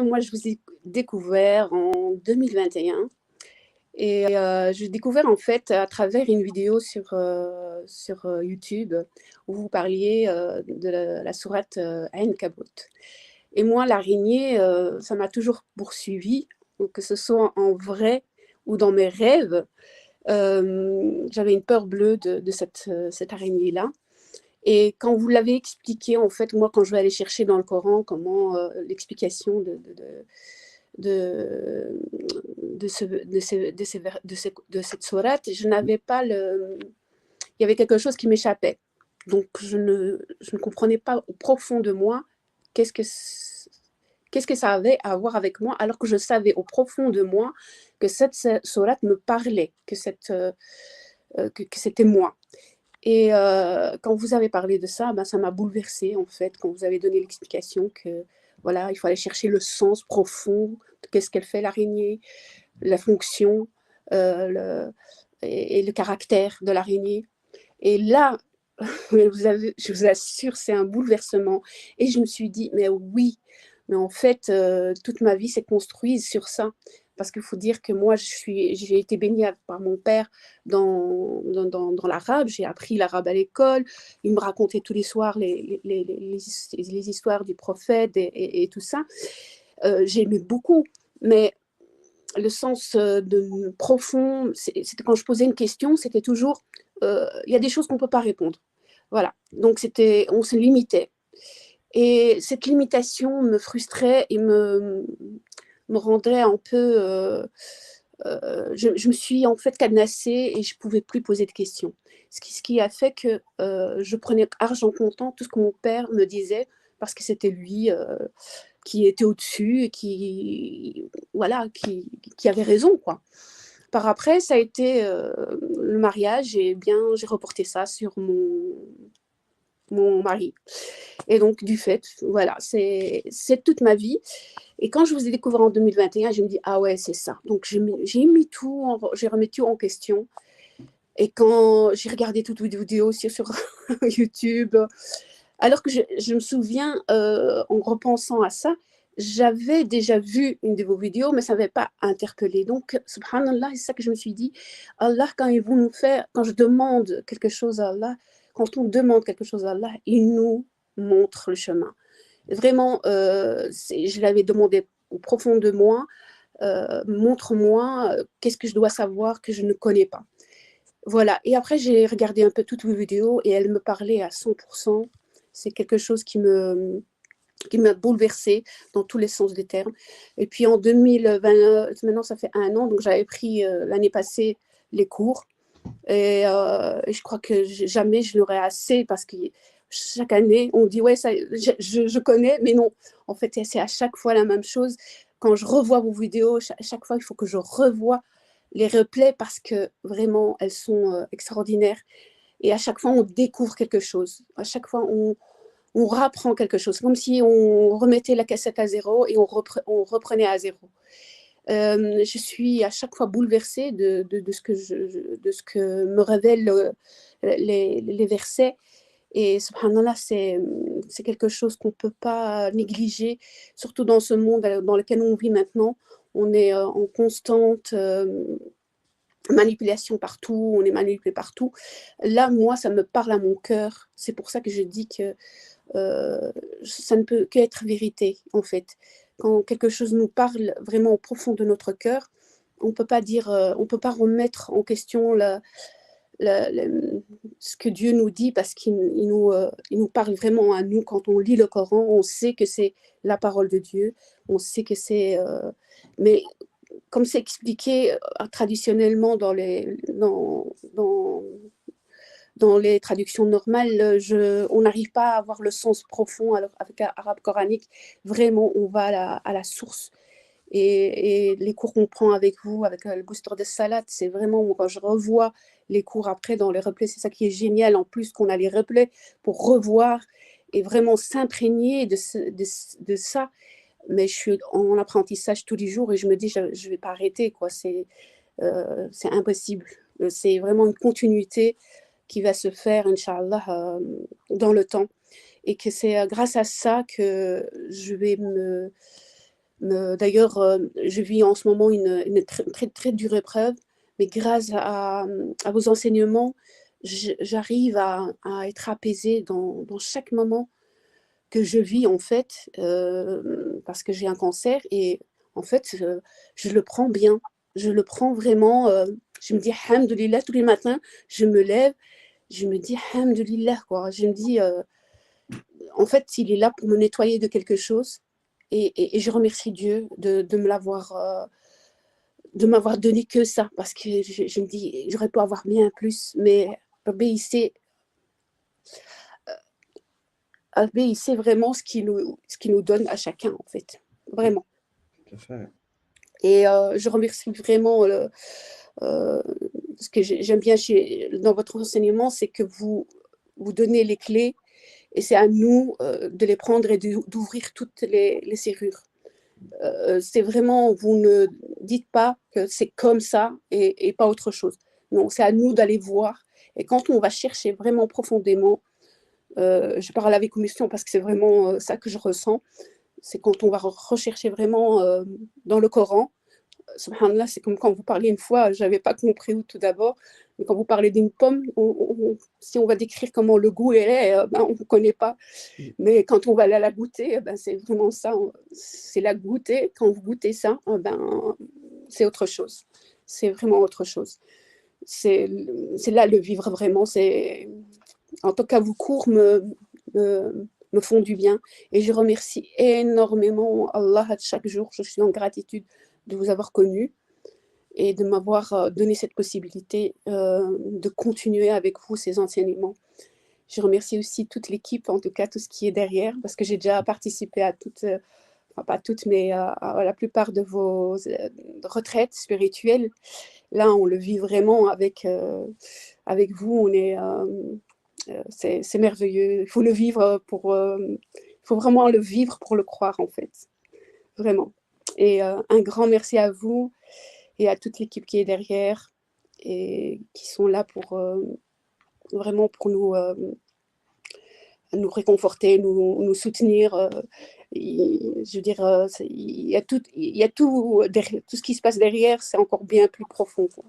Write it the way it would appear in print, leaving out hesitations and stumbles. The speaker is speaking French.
Moi, je vous ai découvert en 2021 et j'ai découvert en fait à travers une vidéo sur YouTube où vous parliez de la sourate Ain Kabut. Et moi, l'araignée, ça m'a toujours poursuivi, que ce soit en vrai ou dans mes rêves. J'avais une peur bleue de cette araignée-là. Et quand vous l'avez expliqué, en fait, moi, quand je vais aller chercher dans le Coran comment l'explication de, de cette sourate, je n'avais pas le... Il y avait quelque chose qui m'échappait. Donc, je ne comprenais pas au profond de moi qu'est-ce que, qu'est-ce que ça avait à voir avec moi, alors que je savais au profond de moi que cette sourate me parlait, que c'était moi. Et quand vous avez parlé de ça, ben, ça m'a bouleversée, en fait, quand vous avez donné l'explication que, voilà, il faut aller chercher le sens profond, qu'est-ce qu'elle fait l'araignée, la fonction et le caractère de l'araignée. Et là, je vous assure, c'est un bouleversement. Et je me suis dit, mais oui, mais en fait, toute ma vie s'est construite sur ça. Parce qu'il faut dire que moi, j'ai été baignée par mon père dans l'arabe. J'ai appris l'arabe à l'école. Il me racontait tous les soirs les histoires du prophète et tout ça. J'aimais beaucoup. Mais le sens profond, c'était quand je posais une question, c'était toujours, il y a des choses qu'on ne peut pas répondre. Voilà. Donc, on se limitait. Et cette limitation me frustrait et me rendait un peu... je me suis en fait cadenassée et je ne pouvais plus poser de questions. Ce qui a fait que je prenais argent comptant tout ce que mon père me disait parce que c'était lui qui était au-dessus et voilà, qui avait raison, quoi. Par après, ça a été le mariage et bien j'ai reporté ça sur mon mari. Et donc, du fait, voilà, c'est toute ma vie. Et quand je vous ai découvert en 2021, je me dis, ah ouais, c'est ça. Donc, j'ai remis tout en question. Et quand j'ai regardé toutes vos vidéos aussi sur YouTube, alors que je me souviens, en repensant à ça, j'avais déjà vu une de vos vidéos, mais ça n'avait pas interpellé. Donc, subhanallah, c'est ça que je me suis dit. Allah, quand je demande quelque chose à Allah, quand on demande quelque chose à Allah, il nous montre le chemin. Vraiment, je l'avais demandé au profond de moi, montre-moi qu'est-ce que je dois savoir que je ne connais pas. Voilà. Et après, j'ai regardé un peu toutes vos vidéos et elles me parlaient à 100%. C'est quelque chose qui m'a bouleversée dans tous les sens des termes. Et puis en 2020, maintenant ça fait 1 an, donc j'avais pris l'année passée les cours. Et je crois que jamais je n'aurai assez parce que chaque année, on dit ouais, ça, je connais, mais non. En fait, c'est à chaque fois la même chose. Quand je revois vos vidéos, chaque fois, il faut que je revoie les replays parce que vraiment, elles sont extraordinaires. Et à chaque fois, on découvre quelque chose. À chaque fois, on rapprend quelque chose. C'est comme si on remettait la cassette à zéro et on reprenait à zéro. Je suis à chaque fois bouleversée de ce que me révèlent les versets. Et subhanallah, c'est quelque chose qu'on ne peut pas négliger, surtout dans ce monde dans lequel on vit maintenant. On est en constante manipulation partout, on est manipulé partout. Là, moi, ça me parle à mon cœur. C'est pour ça que je dis que ça ne peut qu'être vérité, en fait. Quand quelque chose nous parle vraiment au profond de notre cœur, on peut pas dire, on peut pas remettre en question ce que Dieu nous dit parce il nous parle vraiment à nous. Quand on lit le Coran, on sait que c'est la parole de Dieu, on sait que c'est... mais comme c'est expliqué traditionnellement dans les traductions normales, on n'arrive pas à avoir le sens profond. Alors avec l'arabe coranique, vraiment, on va à la source. Et les cours qu'on prend avec vous, avec le booster de salade, c'est vraiment, quand je revois les cours après dans les replays, c'est ça qui est génial, en plus qu'on a les replays pour revoir et vraiment s'imprégner de ça. Mais je suis en apprentissage tous les jours et je me dis, je ne vais pas arrêter, quoi. C'est impossible. C'est vraiment une continuité qui va se faire, Inch'Allah, dans le temps. Et que c'est grâce à ça que je vais D'ailleurs, je vis en ce moment une très, très dure épreuve, mais grâce à vos enseignements, j'arrive à être apaisée dans chaque moment que je vis, en fait, parce que j'ai un cancer et en fait, je le prends bien. Je le prends vraiment, je me dis: «Alhamdoulilah» tous les matins, je me lève, je me dis: «Alhamdoulilah» quoi. Je me dis, en fait, il est là pour me nettoyer de quelque chose et je remercie Dieu de m'avoir donné que ça parce que je me dis: «J'aurais pu avoir bien plus» mais Rabbi, il sait vraiment ce qu'il nous donne à chacun, en fait, vraiment. Tout à fait. Et je remercie vraiment ce que j'aime bien dans votre enseignement, c'est que vous donnez les clés et c'est à nous de les prendre et d'ouvrir toutes les serrures. C'est vraiment, vous ne dites pas que c'est comme ça et pas autre chose. Non, c'est à nous d'aller voir. Et quand on va chercher vraiment profondément, je parle avec commission parce que c'est vraiment ça que je ressens, c'est quand on va rechercher vraiment dans le Coran. Subhanallah, c'est comme quand vous parlez une fois, je n'avais pas compris tout d'abord, mais quand vous parlez d'une pomme, si on va décrire comment le goût est, ben, on ne connaît pas. Mais quand on va la goûter, ben, c'est vraiment ça, c'est la goûter. Quand vous goûtez ça, ben, c'est autre chose. C'est vraiment autre chose. C'est là le vivre vraiment. En tout cas, vos cours me font du bien. Et je remercie énormément Allah chaque jour. Je suis en gratitude de vous avoir connu et de m'avoir donné cette possibilité de continuer avec vous ces enseignements. Je remercie aussi toute l'équipe, en tout cas tout ce qui est derrière, parce que j'ai déjà participé à toutes, enfin pas toutes, mais à la plupart de vos retraites spirituelles. Là, on le vit vraiment avec vous. C'est merveilleux. Il faut le vivre il faut vraiment le vivre pour le croire, en fait. Vraiment. Et un grand merci à vous et à toute l'équipe qui est derrière et qui sont là vraiment pour nous réconforter, nous soutenir. Je veux dire, il y a tout ce qui se passe derrière, c'est encore bien plus profond, quoi.